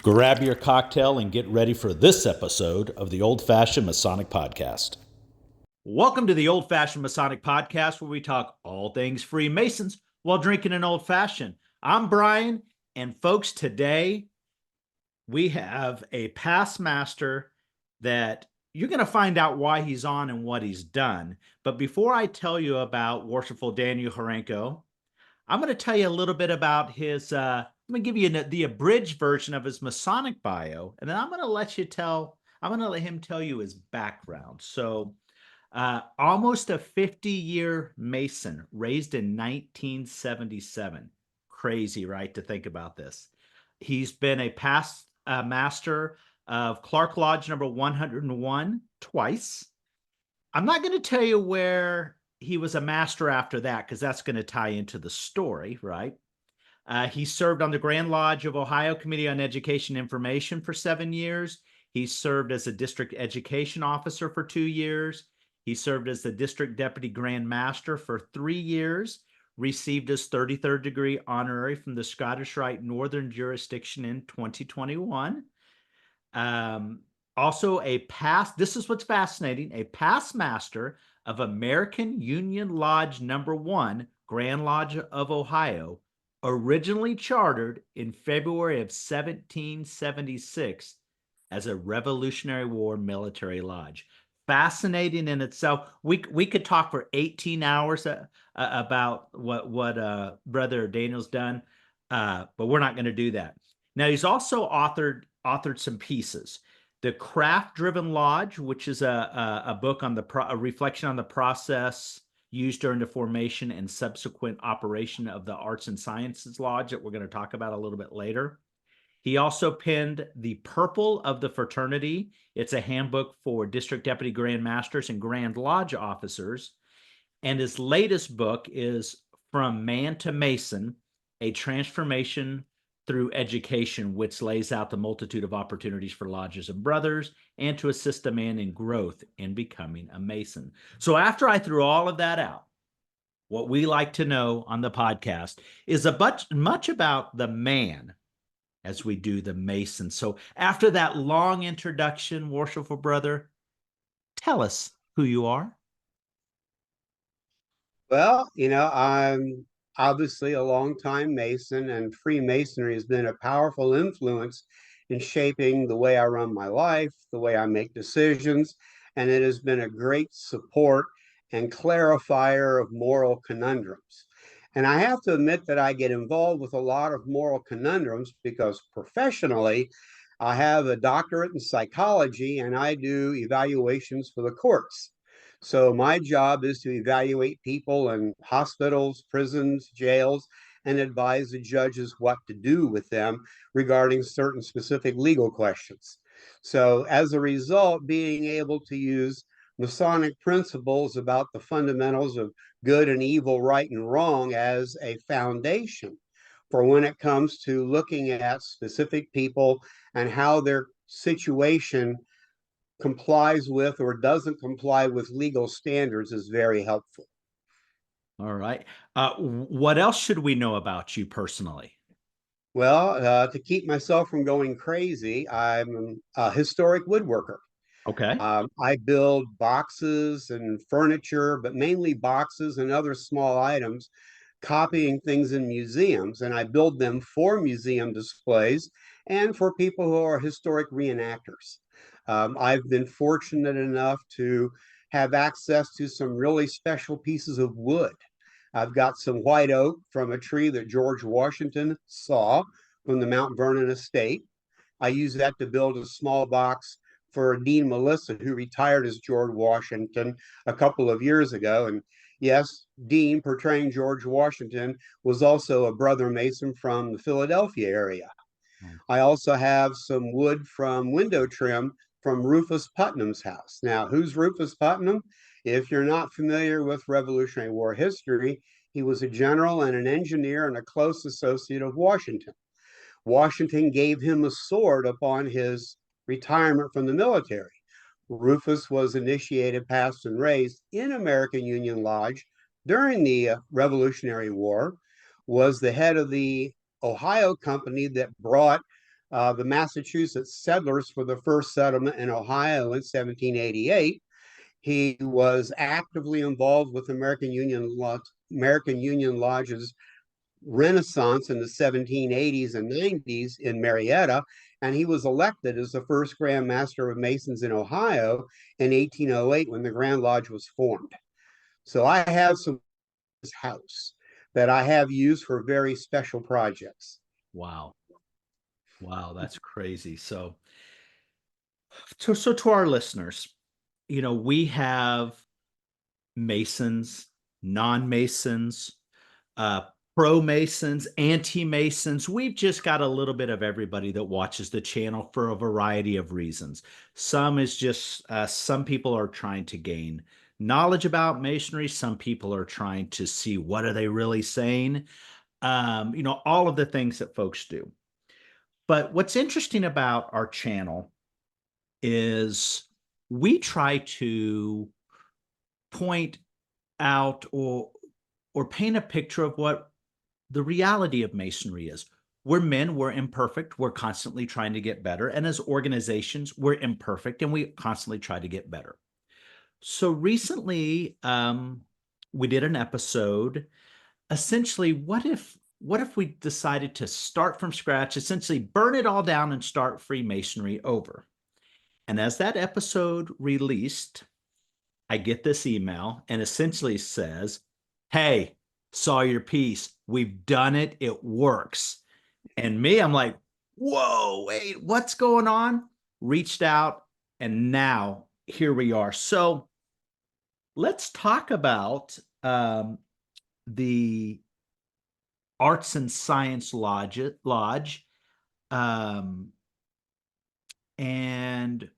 Grab your cocktail and get ready for this episode of the Old Fashioned Masonic Podcast. Welcome to the Old Fashioned Masonic Podcast, where we talk all things Freemasons while drinking an old fashioned. I'm Brian, and folks, today we have a past master that you're going to find out why he's on and what he's done. But before I tell you about Worshipful Daniel Hrinko, I'm going to tell you a little bit about his, I'm going to give you the abridged version of his Masonic bio, and then I'm going to let him tell you his background. So, almost a 50-year Mason, raised in 1977. Crazy, right, to think about this. He's been a past master of Clark Lodge number 101 twice. I'm not going to tell you where he was a master after that, because that's going to tie into the story, right? He served on the Grand Lodge of Ohio Committee on Education Information for 7 years. He served as a district education officer for 2 years. He served as the district deputy grand master for 3 years, received his 33rd degree honorary from the Scottish Rite Northern Jurisdiction in 2021. Also this is what's fascinating, a past master of American Union Lodge number 1, Grand Lodge of Ohio, originally chartered in February of 1776 as a Revolutionary War military lodge. Fascinating in itself. We could talk for 18 hours about what Brother Daniel's done, but we're not going to do that. Now, he's also authored some pieces. The Craft-Driven Lodge, which is a book on a reflection on the process used during the formation and subsequent operation of the Arts and Sciences Lodge that we're going to talk about a little bit later. He also penned The Purple of the Fraternity. It's a handbook for district deputy grand masters and Grand Lodge officers. And his latest book is From Man to Mason, A Transformation Through Education, which lays out the multitude of opportunities for lodges and brothers and to assist a man in growth in becoming a Mason. So after I threw all of that out, what we like to know on the podcast is much about the man as we do the Mason. So after that long introduction, Worshipful Brother, tell us who you are. Well, I'm obviously a longtime Mason, and Freemasonry has been a powerful influence in shaping the way I run my life, the way I make decisions, and it has been a great support and clarifier of moral conundrums. And I have to admit that I get involved with a lot of moral conundrums because professionally, I have a doctorate in psychology and I do evaluations for the courts. So my job is to evaluate people in hospitals, prisons, jails, and advise the judges what to do with them regarding certain specific legal questions. So as a result, being able to use Masonic principles about the fundamentals of good and evil, right and wrong as a foundation for when it comes to looking at specific people and how their situation complies with or doesn't comply with legal standards is very helpful. All right. What else should we know about you personally? Well, to keep myself from going crazy, I'm a historic woodworker. Okay. I build boxes and furniture, but mainly boxes and other small items, copying things in museums. And I build them for museum displays and for people who are historic reenactors. I've been fortunate enough to have access to some really special pieces of wood. I've got some white oak from a tree that George Washington saw from the Mount Vernon estate. I use that to build a small box for Dean Melissa, who retired as George Washington a couple of years ago. And yes, Dean, portraying George Washington, was also a brother Mason from the Philadelphia area. I also have some wood from window trim from Rufus Putnam's house. Now, who's Rufus Putnam? If you're not familiar with Revolutionary War history, he was a general and an engineer and a close associate of Washington. Washington gave him a sword upon his retirement from the military. Rufus was initiated, passed, and raised in American Union Lodge during the Revolutionary War, was the head of the Ohio company that brought the Massachusetts settlers for the first settlement in Ohio in 1788. He was actively involved with American Union Lodge's Renaissance in the 1780s and 90s in Marietta, and he was elected as the first Grand Master of Masons in Ohio in 1808 when the Grand Lodge was formed. So I have some house that I have used for very special projects. Wow. Wow, that's crazy. So to our listeners, we have Masons, non-Masons, uh, pro-Masons, anti-Masons. We've just got a little bit of everybody that watches the channel for a variety of reasons. Some is just some people are trying to gain knowledge about Masonry. Some people are trying to see what are they really saying. All of the things that folks do. But what's interesting about our channel is we try to point out or paint a picture of what the reality of Masonry is. We're men, we're imperfect, we're constantly trying to get better. And as organizations, we're imperfect and we constantly try to get better. So recently, we did an episode. Essentially, what if we decided to start from scratch, essentially burn it all down and start Freemasonry over? And as that episode released, I get this email and essentially says, "Hey, saw your piece. We've done it. It works." And me, I'm like, "Whoa, wait, what's going on?" Reached out, and now here we are. So let's talk about the Arts and Science Lodge, um, and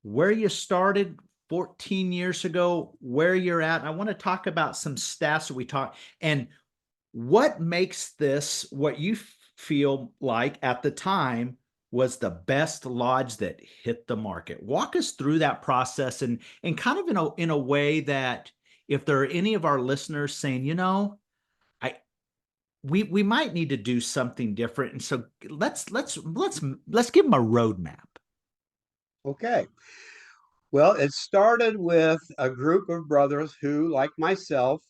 where you started 14 years ago, where you're at. I want to talk about some stats that we talked and what makes this what you feel like at the time was the best lodge that hit the market. Walk us through that process and kind of in a way that if there are any of our listeners saying, I we might need to do something different. And so let's give them a roadmap. Okay. Well, it started with a group of brothers who, like myself,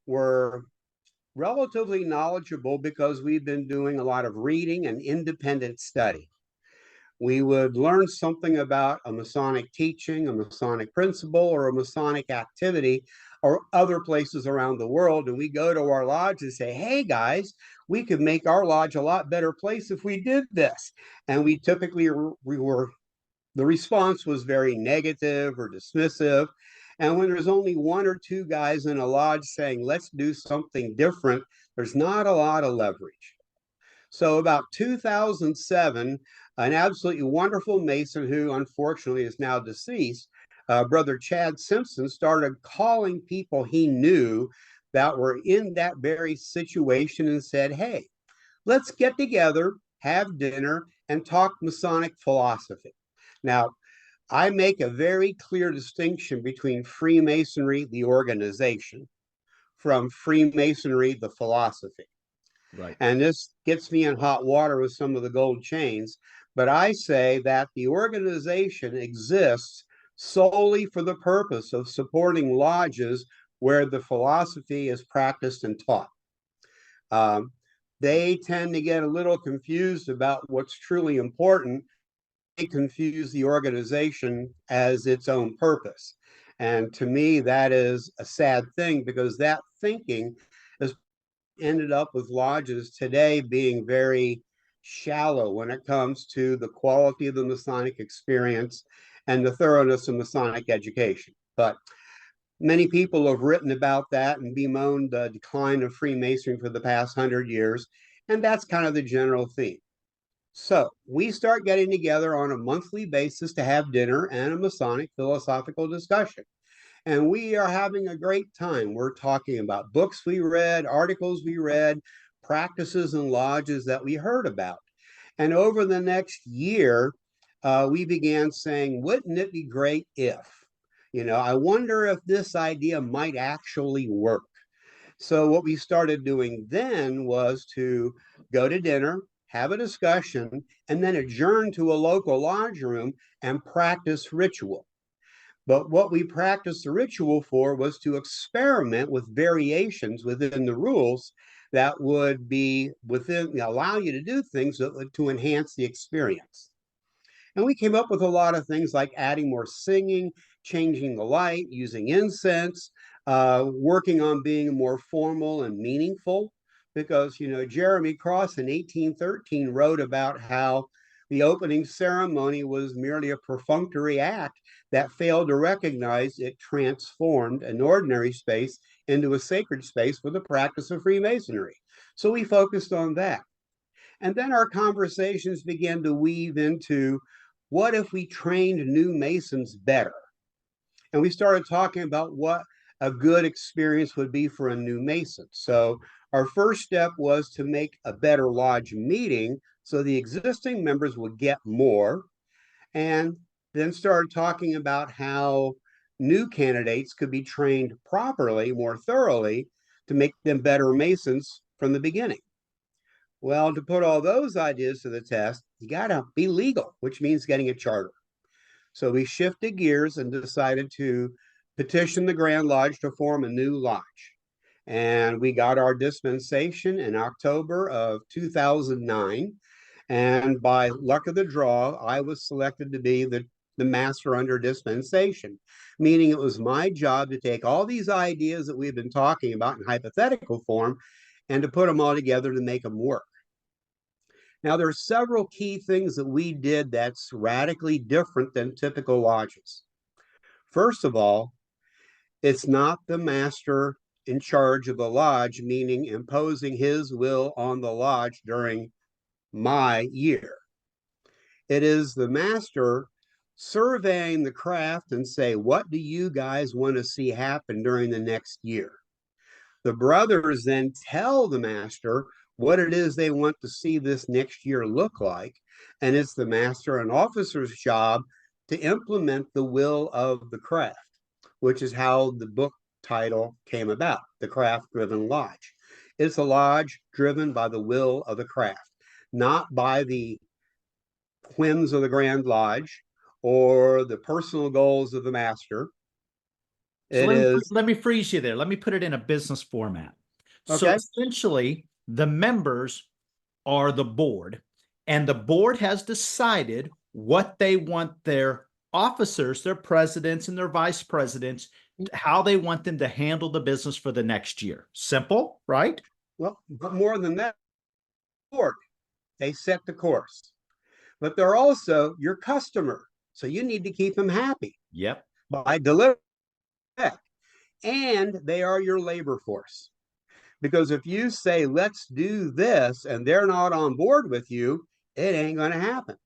were relatively knowledgeable because we've been doing a lot of reading and independent study. We would learn something about a Masonic teaching, a Masonic principle, or a Masonic activity, or other places around the world. And we go to our lodge and say, "Hey guys, we could make our lodge a lot better place if we did this." And we typically we were the response was very negative or dismissive. And when there's only one or two guys in a lodge saying, "Let's do something different," there's not a lot of leverage. So, about 2007, an absolutely wonderful Mason who unfortunately is now deceased, Brother Chad Simpson, started calling people he knew that were in that very situation and said, "Hey, let's get together, have dinner, and talk Masonic philosophy." Now, I make a very clear distinction between Freemasonry, the organization, from Freemasonry, the philosophy. Right. And this gets me in hot water with some of the gold chains. But I say that the organization exists solely for the purpose of supporting lodges where the philosophy is practiced and taught. Um, they tend to get a little confused about what's truly important. They confuse the organization as its own purpose. And to me, that is a sad thing because that thinking has ended up with lodges today being very shallow when it comes to the quality of the Masonic experience and the thoroughness of Masonic education. But many people have written about that and bemoaned the decline of Freemasonry for the past 100 years. And that's kind of the general theme. So we start getting together on a monthly basis to have dinner and a Masonic philosophical discussion. And we are having a great time. We're talking about books we read, articles we read, practices and lodges that we heard about. And over the next year, we began saying, "Wouldn't it be great if? I wonder if this idea might actually work." So, what we started doing then was to go to dinner, have a discussion, and then adjourn to a local lodge room and practice ritual. But what we practiced the ritual for was to experiment with variations within the rules that would be within, allow you to do things that would, to enhance the experience. And we came up with a lot of things like adding more singing, changing the light, using incense, working on being more formal and meaningful. Because, Jeremy Cross in 1813 wrote about how the opening ceremony was merely a perfunctory act that failed to recognize it transformed an ordinary space into a sacred space for the practice of Freemasonry. So we focused on that. And then our conversations began to weave into what if we trained new Masons better? And we started talking about what a good experience would be for a new Mason. So our first step was to make a better lodge meeting so the existing members would get more, and then started talking about how new candidates could be trained properly, more thoroughly, to make them better Masons from the beginning. Well, to put all those ideas to the test, you got to be legal, which means getting a charter. So we shifted gears and decided to petition the Grand Lodge to form a new lodge. And we got our dispensation in October of 2009. And by luck of the draw, I was selected to be the master under dispensation, meaning it was my job to take all these ideas that we've been talking about in hypothetical form and to put them all together to make them work. Now, there are several key things that we did that's radically different than typical lodges. First of all, it's not the master in charge of the lodge, meaning imposing his will on the lodge during my year. It is the master surveying the craft and say, what do you guys want to see happen during the next year? The brothers then tell the master what it is they want to see this next year look like. And it's the master and officer's job to implement the will of the craft, which is how the book title came about, The Craft Driven Lodge. It's a lodge driven by the will of the craft, not by the whims of the Grand Lodge or the personal goals of the master. So It is, let me freeze you there. Let me put it in a business format. So okay. essentially, the members are the board, and the board has decided what they want their officers, their presidents, and their vice presidents, how they want them to handle the business for the next year. Simple, right? Well, but more than that, board, they set the course, but they're also your customer. So you need to keep them happy Yep. by delivering. And they are your labor force. Because if you say, let's do this, and they're not on board with you, it ain't going to happen.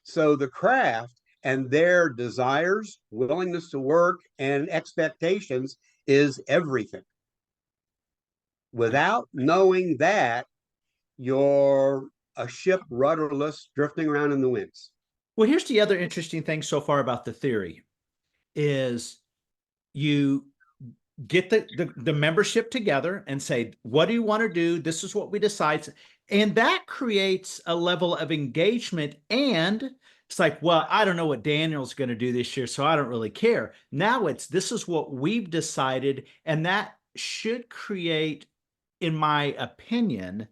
So the craft and their desires, willingness to work, and expectations is everything. Without knowing that, you're a ship rudderless, drifting around in the winds. Well, here's the other interesting thing so far about the theory is you get the membership together and say, what do you want to do? This is what we decide. And that creates a level of engagement. And it's like, well, I don't know what Daniel's going to do this year, so I don't really care. Now this is what we've decided. And that should create, in my opinion,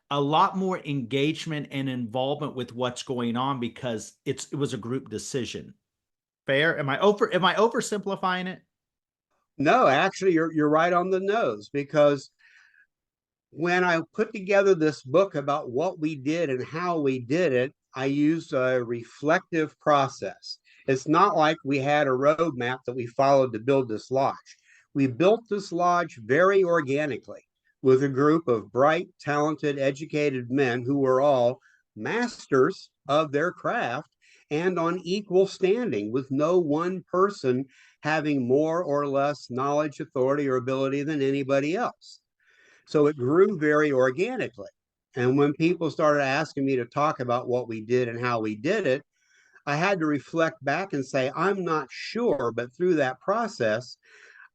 a lot more engagement and involvement with what's going on because it was a group decision. Fair? Am I oversimplifying it? No, actually, you're right on the nose, because when I put together this book about what we did and how we did it, I used a reflective process. It's not like we had a roadmap that we followed to build this lodge. We built this lodge very organically with a group of bright, talented, educated men who were all masters of their craft and on equal standing, with no one person having more or less knowledge, authority, or ability than anybody else. So it grew very organically. And when people started asking me to talk about what we did and how we did it, I had to reflect back and say, I'm not sure, but through that process,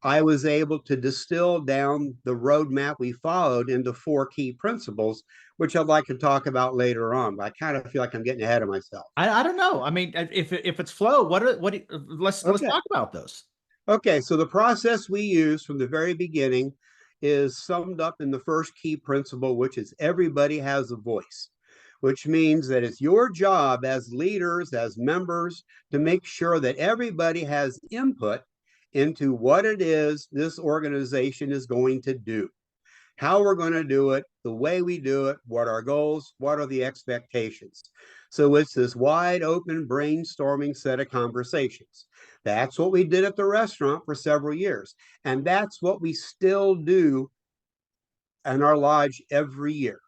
I was able to distill down the roadmap we followed into 4 key principles, which I'd like to talk about later on. But I kind of feel like I'm getting ahead of myself. I don't know. I mean, if it's flow, let's Okay. talk about those. Okay. So the process we use from the very beginning is summed up in the first key principle, which is everybody has a voice, which means that it's your job as leaders, as members, to make sure that everybody has input into what it is this organization is going to do, how we're going to do it, the way we do it, what our goals, what are the expectations. So it's this wide open brainstorming set of conversations. That's what we did at the restaurant for several years. And that's what we still do in our lodge every year.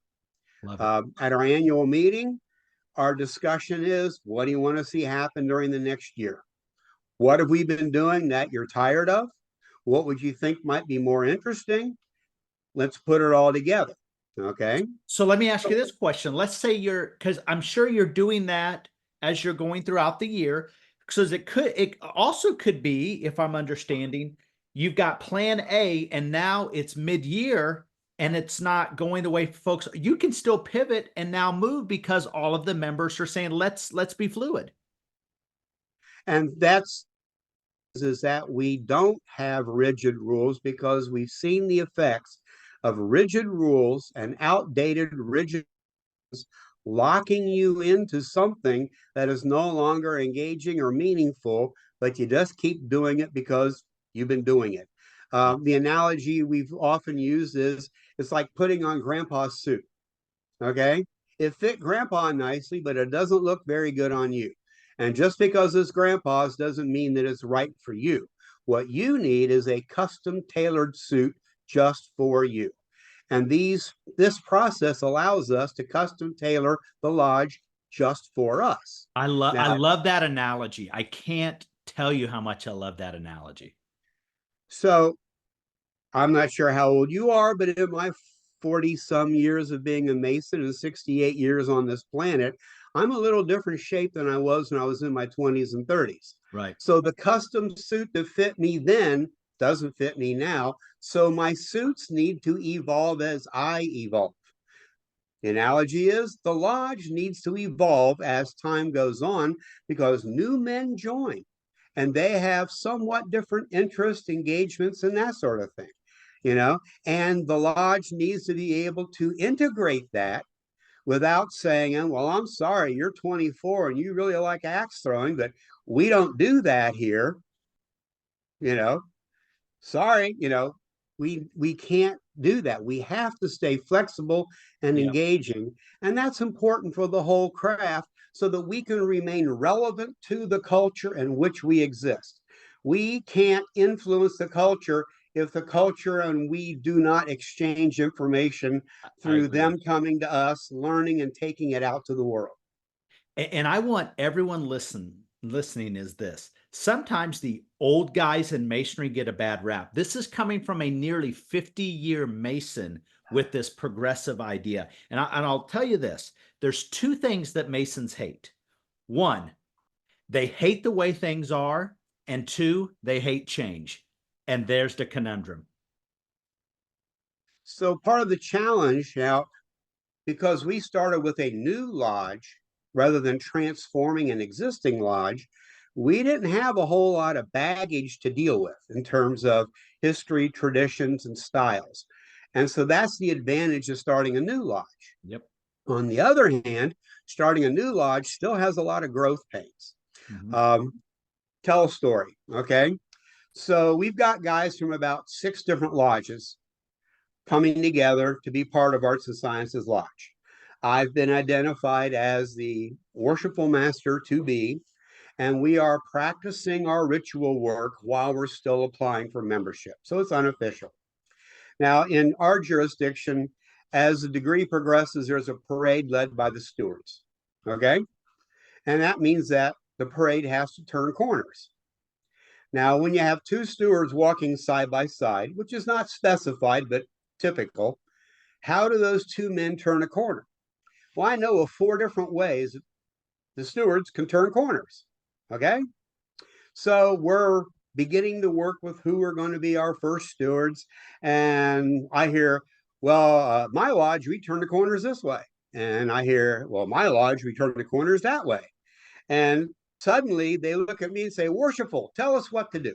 Love it. At our annual meeting, our discussion is, what do you want to see happen during the next year? What have we been doing that you're tired of? What would you think might be more interesting? Let's put it all together. Okay. So let me ask you this question. Let's say because I'm sure you're doing that as you're going throughout the year. So it also could be, if I'm understanding, you've got plan A and now it's mid-year and it's not going the way folks, you can still pivot and now move because all of the members are saying, let's be fluid. And that's is that we don't have rigid rules because we've seen the effects of rigid rules and outdated rigid locking you into something that is no longer engaging or meaningful, but you just keep doing it because you've been doing it. The analogy we've often used is it's like putting on grandpa's suit. Okay. It fit grandpa nicely, but it doesn't look very good on you. And just because it's grandpa's doesn't mean that it's right for you. What you need is a custom tailored suit just for you. And this process allows us to custom tailor the lodge just for us. I Now, love that analogy. I can't tell you how much I love that analogy. so I'm not sure how old you are, but in my 40 some years of being a Mason and 68 years on this planet, I'm a little different shape than I was when I was in my 20s and 30s. Right. So the custom suit that fit me then doesn't fit me now. So my suits need to evolve as I evolve. The analogy is the lodge needs to evolve as time goes on because new men join and they have somewhat different interests, engagements, and that sort of thing, you know, and the lodge needs to be able to integrate that without saying, well, I'm sorry, you're 24 and you really like axe throwing, but we don't do that here, you know, sorry, we can't do that. We have to stay flexible and Yeah. engaging, and that's important for the whole craft so that we can remain relevant to the culture in which we exist. We can't influence the culture if the culture and we do not exchange information I through agree. them coming to us, learning and taking it out to the world. And I want everyone listening is this. Sometimes the old guys in masonry get a bad rap. This is coming from a nearly 50-year Mason with this progressive idea. And I'll tell you this, there's two things that Masons hate. One, they hate the way things are, and two, they hate change. And there's the conundrum. So part of the challenge now, because we started with a new lodge rather than transforming an existing lodge, we didn't have a whole lot of baggage to deal with in terms of history, traditions, and styles. And so that's the advantage of starting a new lodge. Yep. On the other hand, starting a new lodge still has a lot of growth pains. Mhm. Um, tell a story, okay? So we've got guys from about 6 different lodges coming together to be part of Arts and Sciences Lodge. I've been identified as the Worshipful Master to be, and we are practicing our ritual work while we're still applying for membership. So it's unofficial. Now, in our jurisdiction, as the degree progresses, there's a parade led by the stewards. Okay. And that means that the parade has to turn corners. Now, when you have 2 stewards walking side by side, which is not specified, but typical, how do those 2 men turn a corner? Well, I know of 4 different ways the stewards can turn corners. Okay. So we're beginning to work with who are going to be our first stewards. And I hear, well, my lodge, we turn the corners this way. And I hear, well, my lodge, we turn the corners that way. And suddenly they look at me and say, Worshipful, tell us what to do.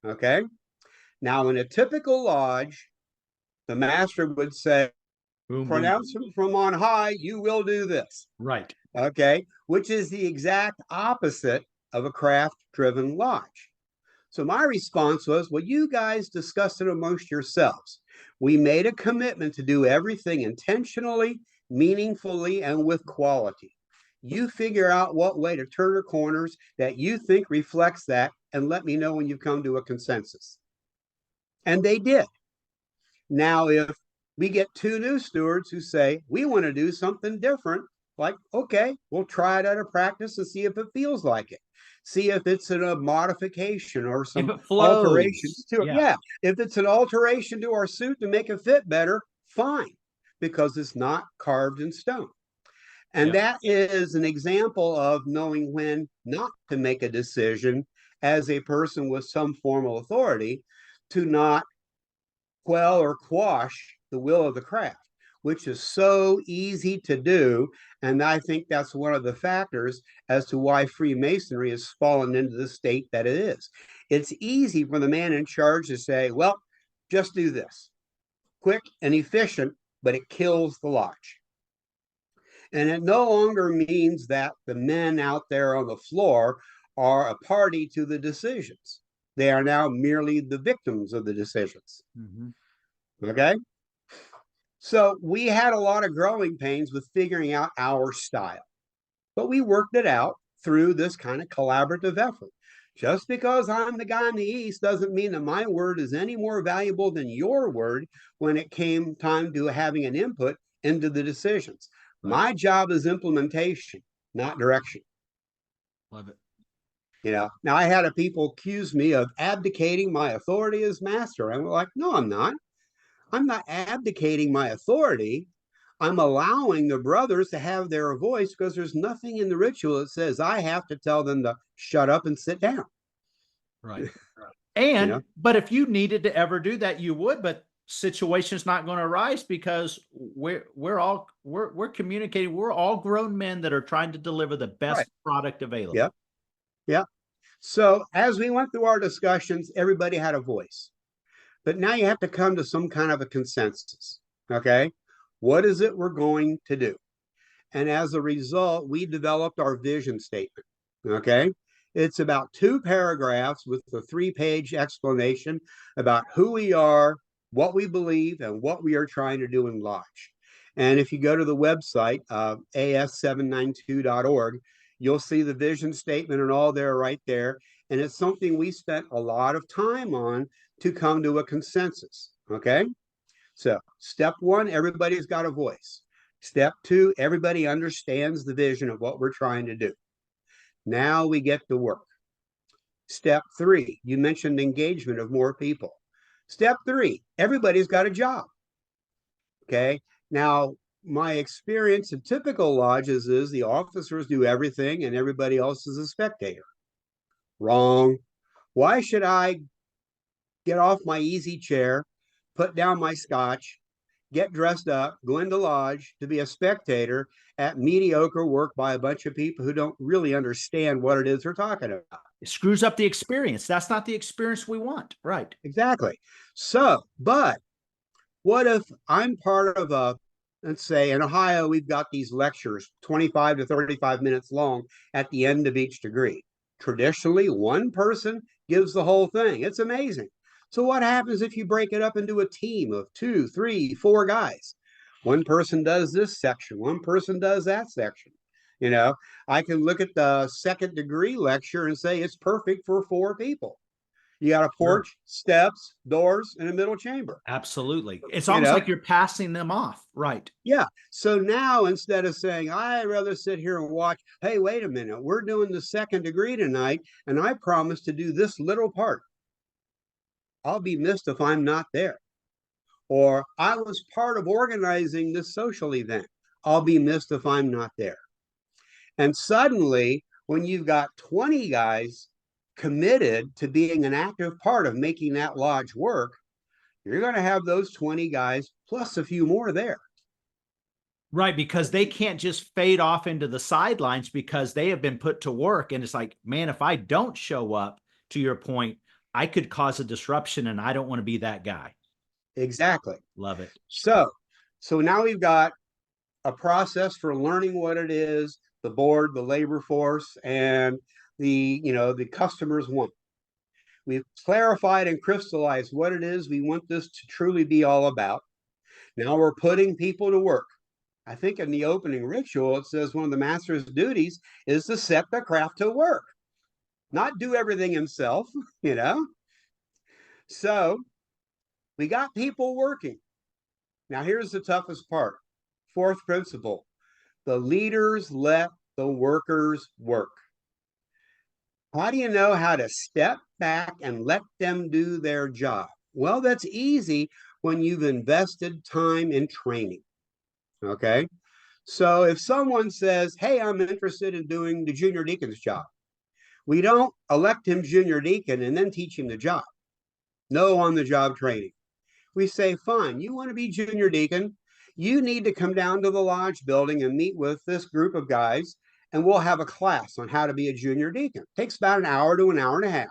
Okay. Now, in a typical lodge, the master would say, Boom, boom. pronouncement from on high, you will do this. Right. Okay. Which is the exact opposite of a craft driven lodge. So my response was, well, you guys discussed it amongst yourselves. We made a commitment to do everything intentionally, meaningfully, and with quality. You figure out what way to turn the corners that you think reflects that, and let me know when you've come to a consensus. And they did. Now, if we get two new stewards who say, we want to do something different, like, okay, we'll try it at a practice and see if it feels like it. See if it's a modification or some alterations to it. Yeah. If it's an alteration to our suit to make it fit better, fine, because it's not carved in stone. And that is an example of knowing when not to make a decision as a person with some formal authority to not quell or quash the will of the craft, which is so easy to do. And I think that's one of the factors as to why Freemasonry has fallen into the state that it is. It's easy for the man in charge to say, well, just do this. Quick and efficient, but it kills the lodge. And it no longer means that the men out there on the floor are a party to the decisions. They are now merely the victims of the decisions. Mm-hmm. Okay. So we had a lot of growing pains with figuring out our style, but we worked it out through this kind of collaborative effort. Just because I'm the guy in the East doesn't mean that my word is any more valuable than your word when it came time to having an input into the decisions. Right. My job is implementation, not direction. Love it. You know, now I had a people accuse me of abdicating my authority as master. I'm like, no, I'm not. I'm not abdicating my authority. I'm allowing the brothers to have their voice because there's nothing in the ritual that says I have to tell them to shut up and sit down. Right. And, you know? But if you needed to ever do that, you would, but situation's not going to arise because we're communicating. We're all grown men that are trying to deliver the best product available. Yeah. Yeah. So as we went through our discussions, everybody had a voice. But now you have to come to some kind of a consensus. Okay. What is it we're going to do? And as a result, we developed our vision statement. Okay. It's about 2 paragraphs with a 3-page explanation about who we are, what we believe, and what we are trying to do in Lodge. And if you go to the website, as792.org, you'll see the vision statement and all there right there. And it's something we spent a lot of time on to come to a consensus. Okay. So step 1, everybody's got a voice. Step 2, everybody understands the vision of what we're trying to do. Now we get to work. Step 3, you mentioned engagement of more people. Step 3, everybody's got a job. Okay. Now, my experience in typical lodges is the officers do everything and everybody else is a spectator. Wrong. Why should I get off my easy chair, put down my scotch, get dressed up, go into lodge to be a spectator at mediocre work by a bunch of people who don't really understand what it is they're talking about? It screws up the experience. That's not the experience we want. Right. Exactly. So, but what if I'm part of a, let's say in Ohio, we've got these lectures, 25 to 35 minutes long at the end of each degree. Traditionally, one person gives the whole thing. It's amazing. So what happens if you break it up into a team of 2, 3, 4 guys? One person does this section, one person does that section. You know, I can look at the 2nd degree lecture and say it's perfect for 4 people. You got a porch, steps, doors, and a middle chamber. Absolutely. It's almost like you're passing them off. Right. Yeah. So now instead of saying, I'd rather sit here and watch, hey, wait a minute, we're doing the 2nd degree tonight, and I promised to do this little part. I'll be missed if I'm not there. Or I was part of organizing this social event. I'll be missed if I'm not there. And suddenly, when you've got 20 guys committed to being an active part of making that lodge work, you're going to have those 20 guys plus a few more there. Right, because they can't just fade off into the sidelines because they have been put to work. And it's like, man, if I don't show up, to your point, I could cause a disruption, and I don't want to be that guy. Exactly. Love it. So now we've got a process for learning what it is the board, the labor force, and the customers want. We've clarified and crystallized what it is we want this to truly be all about. Now we're putting people to work. I think in the opening ritual, it says one of the master's duties is to set the craft to work, not do everything himself, you know? So we got people working. Now, here's the toughest part. Fourth principle: the leaders let the workers work. How do you know how to step back and let them do their job? Well, that's easy when you've invested time in training. Okay. So if someone says, hey, I'm interested in doing the junior deacon's job, we don't elect him junior deacon and then teach him the job. No on the job training. We say, fine, you want to be junior deacon? You need to come down to the lodge building and meet with this group of guys, and we'll have a class on how to be a junior deacon. It takes about an hour to an hour and a half.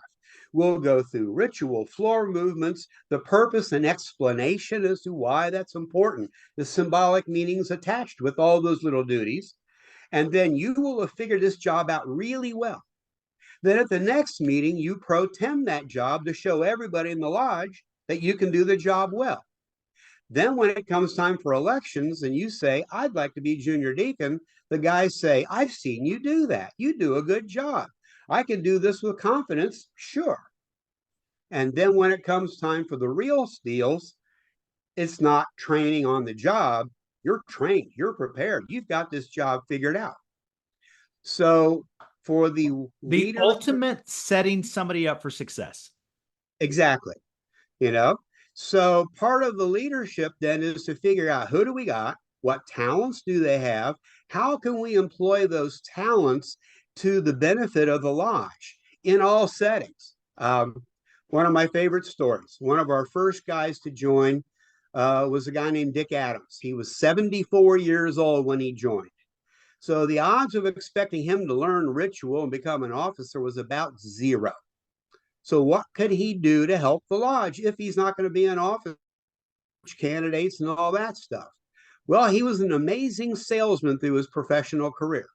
We'll go through ritual, floor movements, the purpose and explanation as to why that's important, the symbolic meanings attached with all those little duties. And then you will have figured this job out really well. Then at the next meeting, you pro tem that job to show everybody in the lodge that you can do the job well. Then when it comes time for elections and you say, I'd like to be junior deacon, the guys say, I've seen you do that. You do a good job. I can do this with confidence. Sure. And then when it comes time for the real deals, it's not training on the job. You're trained. You're prepared. You've got this job figured out. So for the The leader, ultimate setting somebody up for success. exactly. you know so part of the leadership then is to figure out who do we got, what talents do they have, how can we employ those talents to the benefit of the lodge in all settings. One of my favorite stories, one of our first guys to join was a guy named Dick Adams. He was 74 years old when he joined, so the odds of expecting him to learn ritual and become an officer was about zero. So what could he do to help the lodge if he's not going to be in office, candidates and all that stuff? Well, he was an amazing salesman through his professional career.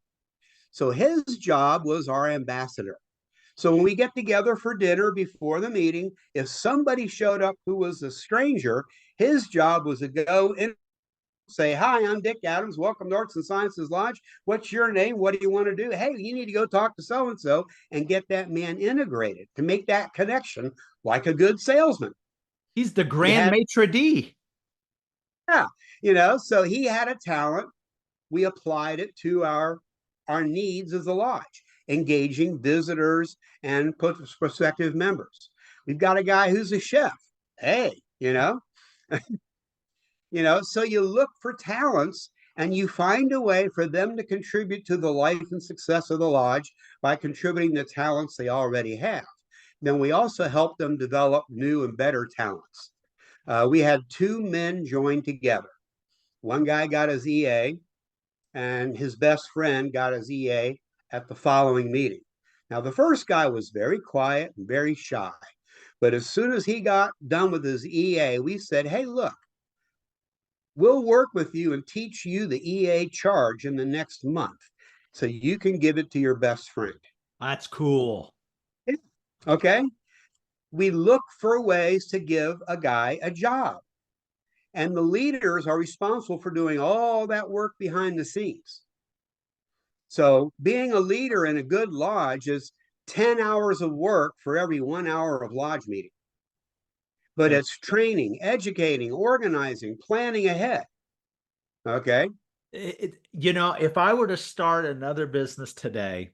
So his job was our ambassador. So when we get together for dinner before the meeting, if somebody showed up who was a stranger, his job was to go in, say, hi, I'm Dick Adams. Welcome to Arts and Sciences Lodge. What's your name? What do you want to do? Hey, you need to go talk to so-and-so and get that man integrated to make that connection like a good salesman. He's the grand maitre d'. Yeah, so he had a talent. We applied it to our needs as a lodge, engaging visitors and prospective members. We've got a guy who's a chef. Hey, so you look for talents and you find a way for them to contribute to the life and success of the lodge by contributing the talents they already have. Then we also help them develop new and better talents. We had two men join together. One guy got his EA, and his best friend got his EA at the following meeting. Now, the first guy was very quiet and very shy. But as soon as he got done with his EA, we said, hey, look, we'll work with you and teach you the EA charge in the next month so you can give it to your best friend. That's cool. Okay. We look for ways to give a guy a job. And the leaders are responsible for doing all that work behind the scenes. So being a leader in a good lodge is 10 hours of work for every 1 hour of lodge meeting. But it's training, educating, organizing, planning ahead. Okay. If I were to start another business today,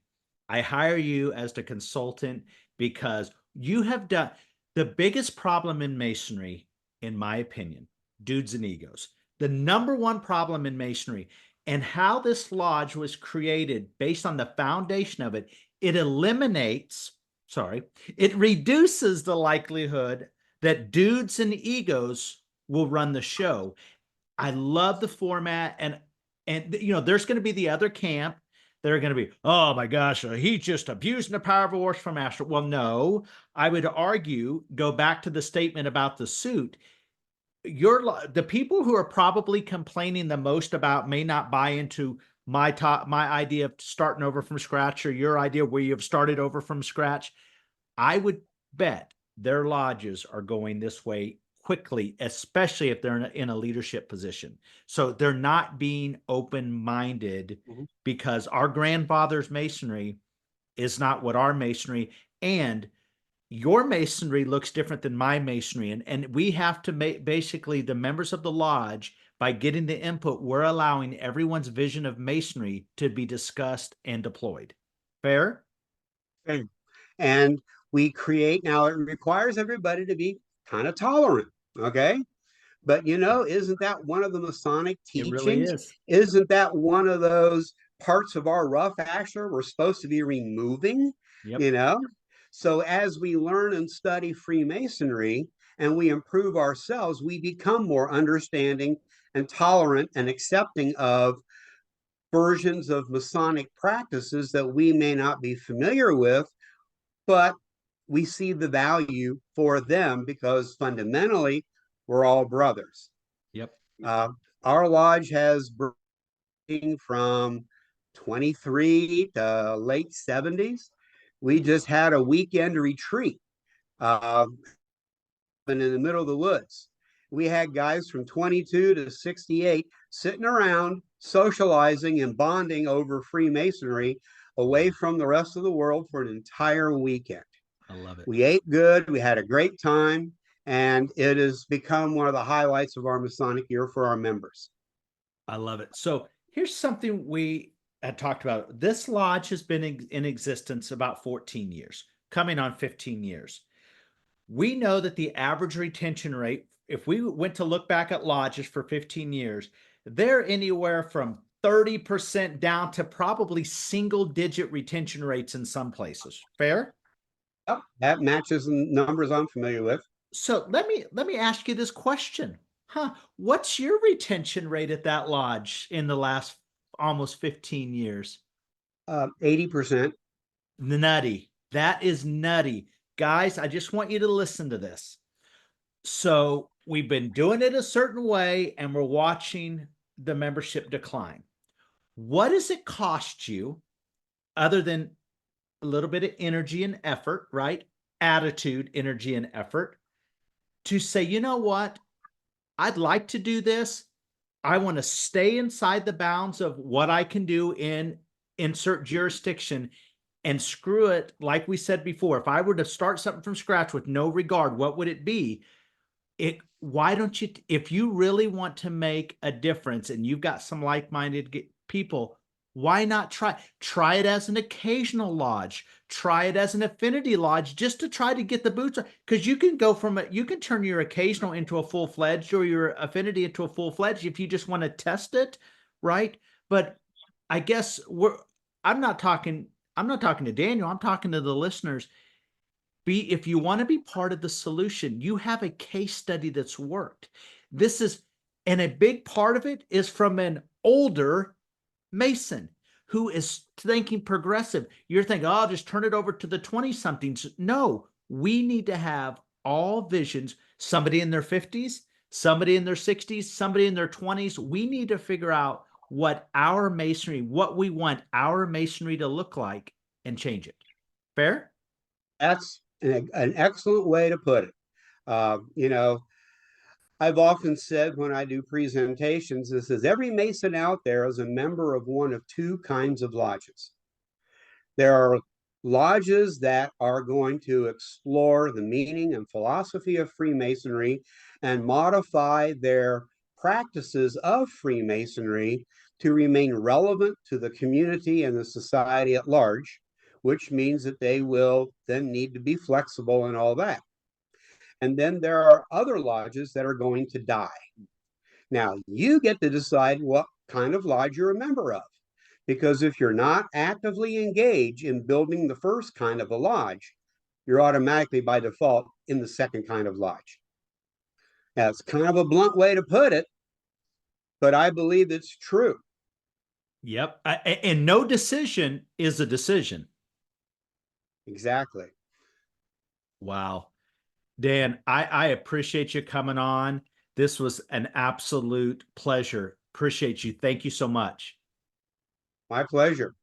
I hire you as the consultant because you have done the biggest problem in Masonry, in my opinion, dudes and egos. The number one problem in Masonry and how this lodge was created based on the foundation of it, it eliminates sorry, it reduces the likelihood that dudes and egos will run the show. I love the format, and you know, there's going to be the other camp that are going to be, oh my gosh, he's just abusing the power of a worshipful master. Well, no, I would argue, go back to the statement about the suit. The people who are probably complaining the most about may not buy into my idea of starting over from scratch, or your idea where you've started over from scratch. I would bet their lodges are going this way quickly, especially if they're in a leadership position. So they're not being open-minded, Mhm. because our grandfather's masonry is not what our masonry, and your masonry looks different than my masonry. And we have to make, basically, the members of the lodge, by getting the input, we're allowing everyone's vision of masonry to be discussed and deployed. Fair? Okay. And we create, now it requires everybody to be kind of tolerant. Okay. But isn't that one of the Masonic It really teachings? is. Isn't that one of those parts of our rough asher we're supposed to be removing? Yep. You know? So as we learn and study Freemasonry and we improve ourselves, we become more understanding and tolerant and accepting of versions of Masonic practices that we may not be familiar with, but we see the value for them because fundamentally we're all brothers. Yep. Uh, our lodge has been from 23 to late 70s. We just had a weekend retreat uh, in the middle of the woods. We had guys from 22 to 68 sitting around socializing and bonding over Freemasonry away from the rest of the world for an entire weekend. I love it. We ate good, we had a great time, and it has become one of the highlights of our Masonic year for our members. I love it. So here's something we had talked about. This lodge has been in existence about 14 years, coming on 15 years. We know that the average retention rate, if we went to look back at lodges for 15 years, they're anywhere from 30% down to probably single digit retention rates in some places. Fair? Yep, that matches the numbers I'm familiar with. So let me ask you this question. What's your retention rate at that lodge in the last almost 15 years? 80%. Nutty. That is nutty. Guys, I just want you to listen to this. So we've been doing it a certain way and we're watching the membership decline. What does it cost you, other than a little bit of energy and effort, right? Attitude, energy, and effort, to say, you know what? I'd like to do this. I want to stay inside the bounds of what I can do in insert jurisdiction, and screw it. Like we said before, if I were to start something from scratch with no regard, what would it be? Why don't you, if you really want to make a difference and you've got some like-minded people, why not try it as an occasional lodge, try it as an affinity lodge, just to try to get the boots on? Because you can go from you can turn your occasional into a full-fledged, or your affinity into a full-fledged, if you just want to test it, right? But I guess i'm not talking I'm not talking to Daniel, I'm talking to the listeners. If you want to be part of the solution, you have a case study that's worked. This is, and a big part of it is from an older Mason who is thinking progressive. You're thinking, oh, I'll just turn it over to the 20 somethings. No, we need to have all visions. Somebody in their 50s, somebody in their 60s, somebody in their 20s. We need to figure out what our masonry, what we want our masonry to look like, and change it. Fair? That's an excellent way to put it. I've often said when I do presentations, this is every Mason out there is a member of one of two kinds of lodges. There are lodges that are going to explore the meaning and philosophy of Freemasonry and modify their practices of Freemasonry to remain relevant to the community and the society at large, which means that they will then need to be flexible and all that. And then there are other lodges that are going to die. Now, you get to decide what kind of lodge you're a member of. Because if you're not actively engaged in building the first kind of a lodge, you're automatically by default in the second kind of lodge. That's kind of a blunt way to put it, but I believe it's true. Yep. And no decision is a decision. Exactly. Wow. Dan, I appreciate you coming on. This was an absolute pleasure. Appreciate you. Thank you so much. My pleasure.